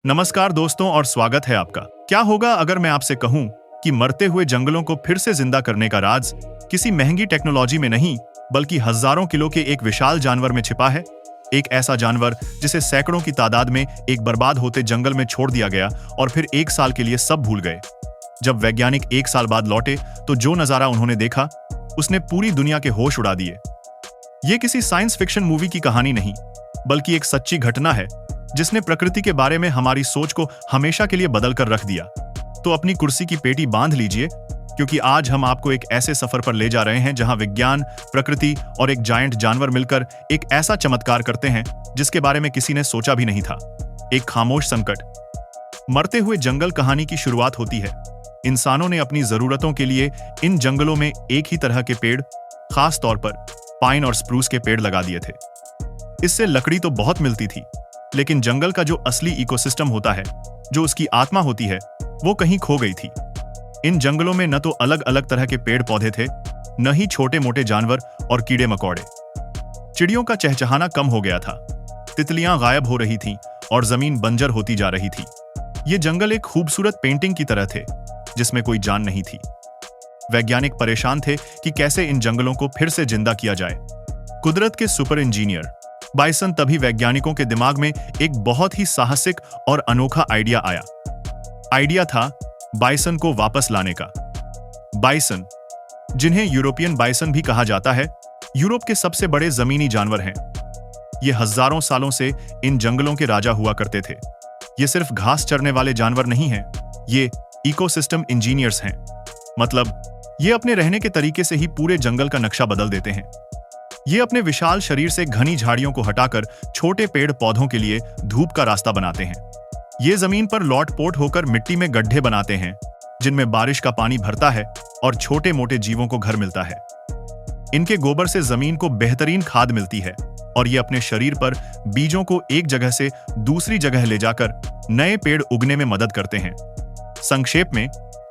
नमस्कार दोस्तों और स्वागत है आपका। क्या होगा अगर मैं आपसे कहूं कि मरते हुए जंगलों को फिर से जिंदा करने का राज किसी महंगी टेक्नोलॉजी में नहीं बल्कि हजारों किलो के एक विशाल जानवर में छिपा है। एक ऐसा जानवर जिसे सैकड़ों की तादाद में एक बर्बाद होते जंगल में छोड़ दिया गया और फिर एक साल के लिए सब भूल गए। जब वैज्ञानिक एक साल बाद लौटे तो जो नजारा उन्होंने देखा उसने पूरी दुनिया के होश उड़ा दिए। ये किसी साइंस फिक्शन मूवी की कहानी नहीं बल्कि एक सच्ची घटना है जिसने प्रकृति के बारे में हमारी सोच को हमेशा के लिए बदल कर रख दिया। तो अपनी कुर्सी की पेटी बांध लीजिए क्योंकि आज हम आपको एक ऐसे सफर पर ले जा रहे हैं जहां विज्ञान, प्रकृति और एक जायंट जानवर मिलकर एक ऐसा चमत्कार करते हैं जिसके बारे में किसी ने सोचा भी नहीं था। एक खामोश संकट। मरते हुए जंगल कहानी की शुरुआत होती है। इंसानों ने अपनी जरूरतों के लिए इन जंगलों में एक ही तरह के पेड़, खास तौर पर पाइन और स्प्रूस के पेड़ लगा दिए थे। इससे लकड़ी तो बहुत मिलती थी, लेकिन जंगल का जो असली इकोसिस्टम होता है, जो उसकी आत्मा होती है, वो कहीं खो गई थी। इन जंगलों में न तो अलग अलग तरह के पेड़ पौधे थे, न ही छोटे मोटे जानवर और कीड़े मकोड़े। चिड़ियों का चहचहाना कम हो गया था, तितलियां गायब हो रही थीं और जमीन बंजर होती जा रही थी। ये जंगल एक खूबसूरत पेंटिंग की तरह थे जिसमें कोई जान नहीं थी। वैज्ञानिक परेशान थे कि कैसे इन जंगलों को फिर से जिंदा किया जाए। कुदरत के सुपर इंजीनियर बाइसन तभी वैज्ञानिकों के दिमाग में एक बहुत ही साहसिक और अनोखा आइडिया आया। आइडिया था बाइसन को वापस लाने का। बाइसन, जिन्हें यूरोपियन बाइसन भी कहा जाता है, यूरोप के सबसे बड़े जमीनी जानवर हैं। ये हजारों सालों से इन जंगलों के राजा हुआ करते थे। ये सिर्फ घास चरने वाले जानवर नहीं हैं, ये इकोसिस्टम इंजीनियर्स हैं। मतलब ये अपने रहने के तरीके से ही पूरे जंगल का नक्शा बदल देते हैं। ये अपने विशाल शरीर से घनी झाड़ियों को हटाकर छोटे पेड़ पौधों के लिए धूप का रास्ता बनाते हैं। ये जमीन पर लौट-पोट होकर मिट्टी में गड्ढे बनाते हैं जिनमें बारिश का पानी भरता है और छोटे मोटे जीवों को घर मिलता है। इनके गोबर से जमीन को बेहतरीन खाद मिलती है और ये अपने शरीर पर बीजों को एक जगह से दूसरी जगह ले जाकर नए पेड़ उगने में मदद करते हैं। संक्षेप में,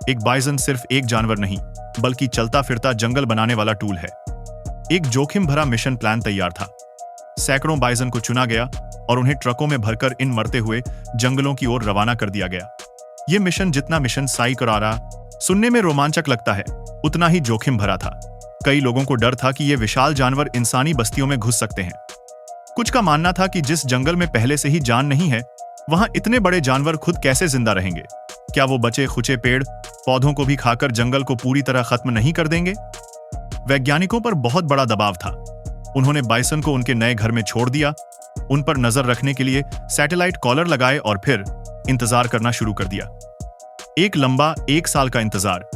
एक बाइसन सिर्फ एक जानवर नहीं बल्कि चलता फिरता जंगल बनाने वाला टूल है। एक जोखिम भरा मिशन प्लान तैयार था। सैकड़ों बाइसन को चुना गया और उन्हें ट्रकों में भरकर इन मरते हुए जंगलों की ओर रवाना कर दिया गया। यह मिशन जितना मिशन साई करारा सुनने में रोमांचक लगता है, उतना ही जोखिम भरा था। कई लोगों को डर था कि ये विशाल जानवर इंसानी बस्तियों में घुस सकते हैं। कुछ का मानना था कि जिस जंगल में पहले से ही जान नहीं है, वहां इतने बड़े जानवर खुद कैसे जिंदा रहेंगे। क्या वो बचे खुचे पेड़ पौधों को भी खाकर जंगल को पूरी तरह खत्म नहीं कर देंगे? वैज्ञानिकों पर बहुत बड़ा दबाव था। उन्होंने बाइसन को उनके नए घर में छोड़ दिया, उन पर नजर रखने के लिए सैटेलाइट कॉलर लगाए और फिर इंतजार करना शुरू कर दिया। एक लंबा 1 साल का इंतजार।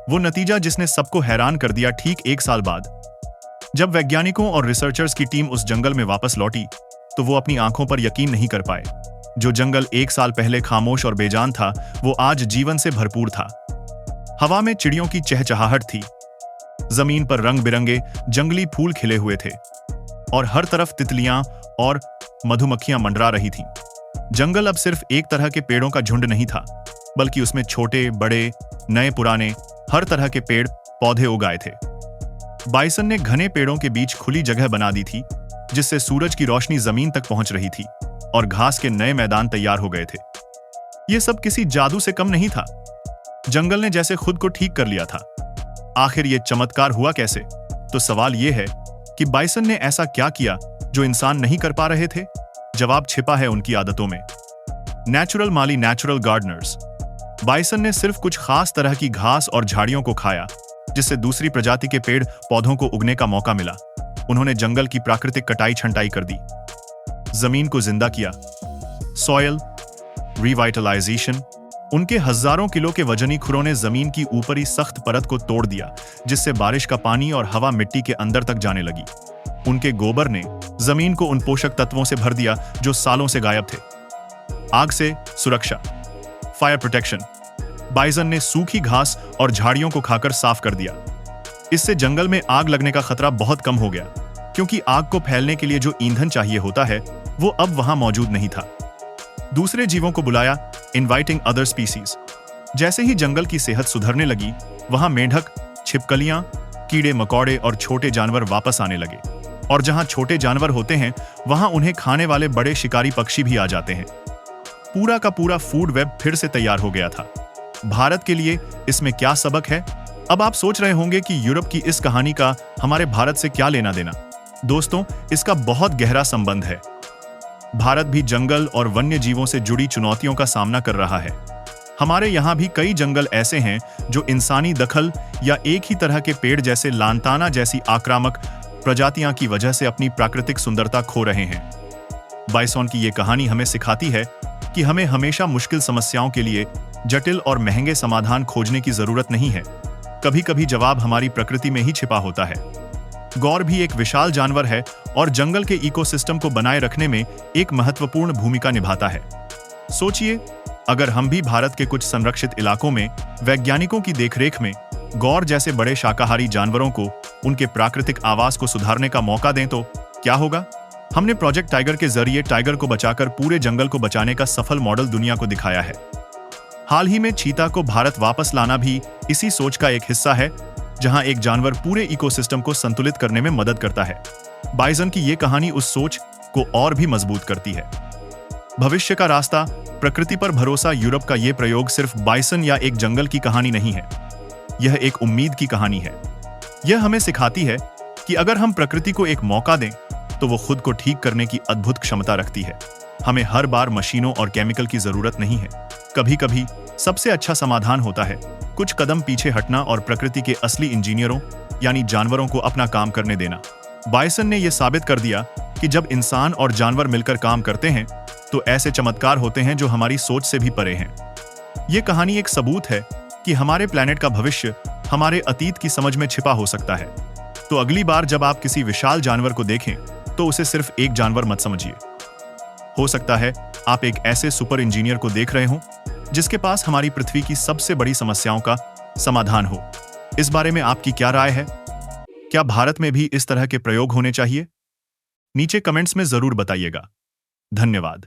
वो नतीजा जिसने सबको हैरान कर दिया। ठीक 1 साल बाद जब वैज्ञानिकों और रिसर्चर्स की टीम उस जंगल में वापस लौटी तो वो अपनी आंखों पर यकीन नहीं कर पाए। जो जंगल 1 साल पहले खामोश और बेजान था, वो आज जीवन से भरपूर था। हवा में चिड़ियों की चहचहाहट थी, जमीन पर रंग बिरंगे जंगली फूल खिले हुए थे और हर तरफ तितलियां और मधुमक्खियां मंडरा रही थीं। जंगल अब सिर्फ एक तरह के पेड़ों का झुंड नहीं था बल्कि उसमें छोटे बड़े, नए पुराने, हर तरह के पेड़ पौधे उगाए थे। बाइसन ने घने पेड़ों के बीच खुली जगह बना दी थी जिससे सूरज की रोशनी जमीन तक पहुंच रही थी और घास के नए मैदान तैयार हो गए थे। यह सब किसी जादू से कम नहीं था। जंगल ने जैसे खुद को ठीक कर लिया था। आखिर ये चमत्कार हुआ कैसे? तो सवाल यह है कि बाइसन ने ऐसा क्या किया जो इंसान नहीं कर पा रहे थे? जवाब छिपा है उनकी आदतों में। नेचुरल माली, नेचुरल गार्डनर्स। बाइसन ने सिर्फ कुछ खास तरह की घास और झाड़ियों को खाया जिससे दूसरी प्रजाति के पेड़ पौधों को उगने का मौका मिला। उन्होंने जंगल की प्राकृतिक कटाई छंटाई कर दी, जमीन को जिंदा किया। Soil revitalisation. उनके हजारों किलो के वजनी खुरों ने जमीन की ऊपरी सख्त परत को तोड़ दिया जिससे बारिश का पानी और हवा मिट्टी के अंदर तक जाने लगी। उनके गोबर ने जमीन को उन पोषक तत्वों से भर दिया जो सालों से गायब थे। आग से सुरक्षा, फायर प्रोटेक्शन। बाइसन ने सूखी घास और झाड़ियों को खाकर साफ कर दिया। इससे जंगल में आग लगने का खतरा बहुत कम हो गया क्योंकि आग को फैलने के लिए जो ईंधन चाहिए होता है वो अब वहां मौजूद नहीं था। दूसरे जीवों को बुलाया, इनवाइटिंग अदर स्पीसीज। जैसे ही जंगल की सेहत सुधरने लगी, वहां मेंढक, छिपकलियां, कीड़े मकोड़े और छोटे जानवर वापस आने लगे। और जहां छोटे जानवर होते हैं, वहां उन्हें खाने वाले बड़े शिकारी पक्षी भी आ जाते हैं। पूरा का पूरा फूड वेब फिर से तैयार हो गया था। भारत के लिए इसमें क्या सबक है? अब आप सोच रहे होंगे कि यूरोप की इस कहानी का हमारे भारत से क्या लेना देना। दोस्तों, इसका बहुत गहरा संबंध है। भारत भी जंगल और वन्य जीवों से जुड़ी चुनौतियों का सामना कर रहा है। हमारे यहाँ भी कई जंगल ऐसे हैं जो इंसानी दखल या एक ही तरह के पेड़ जैसे लांताना जैसी आक्रामक प्रजातियां की वजह से अपनी प्राकृतिक सुंदरता खो रहे हैं। बाइसॉन की ये कहानी हमें सिखाती है कि हमें हमेशा मुश्किल समस्याओं के लिए जटिल और महंगे समाधान खोजने की जरूरत नहीं है। कभी कभी जवाब हमारी प्रकृति में ही छिपा होता है। गौर भी एक विशाल जानवर है और जंगल के इकोसिस्टम को बनाए रखने में एक महत्वपूर्ण भूमिका निभाता है। सोचिए, अगर हम भी भारत के कुछ संरक्षित इलाकों में वैज्ञानिकों की देखरेख में गौर जैसे बड़े शाकाहारी जानवरों को उनके प्राकृतिक आवास को सुधारने का मौका दें तो क्या होगा? हमने प्रोजेक्ट टाइगर के जरिए टाइगर को बचाकर पूरे जंगल को बचाने का सफल मॉडल दुनिया को दिखाया है। हाल ही में चीता को भारत वापस लाना भी इसी सोच का एक हिस्सा है, जहां एक जानवर पूरे इकोसिस्टम को संतुलित करने में मदद करता है। बाइसन की यह कहानी उस सोच को और भी मजबूत करती है। भविष्य का रास्ता, प्रकृति पर भरोसा। यूरोप का यह प्रयोग सिर्फ बाइसन या एक जंगल की कहानी नहीं है, यह एक उम्मीद की कहानी है। यह हमें सिखाती है कि अगर हम प्रकृति को एक मौका दें तो वो खुद को ठीक करने की अद्भुत क्षमता रखती है। हमें हर बार मशीनों और केमिकल की जरूरत नहीं है। कभी कभी सबसे अच्छा समाधान होता है कुछ कदम पीछे हटना और प्रकृति के असली इंजीनियरों यानी जानवरों को अपना काम करने देना। बाइसन ने यह साबित कर दिया कि जब इंसान और जानवर मिलकर काम करते हैं तो ऐसे चमत्कार होते हैं जो हमारी सोच से भी परे हैं। यह कहानी एक सबूत है कि हमारे प्लेनेट का भविष्य हमारे अतीत की समझ में छिपा हो सकता है। तो अगली बार जब आप किसी विशाल जानवर को देखें तो उसे सिर्फ एक जानवर मत समझिए। हो सकता है आप एक ऐसे सुपर इंजीनियर को देख रहे हों जिसके पास हमारी पृथ्वी की सबसे बड़ी समस्याओं का समाधान हो। इस बारे में आपकी क्या राय है? क्या भारत में भी इस तरह के प्रयोग होने चाहिए? नीचे कमेंट्स में जरूर बताइएगा। धन्यवाद।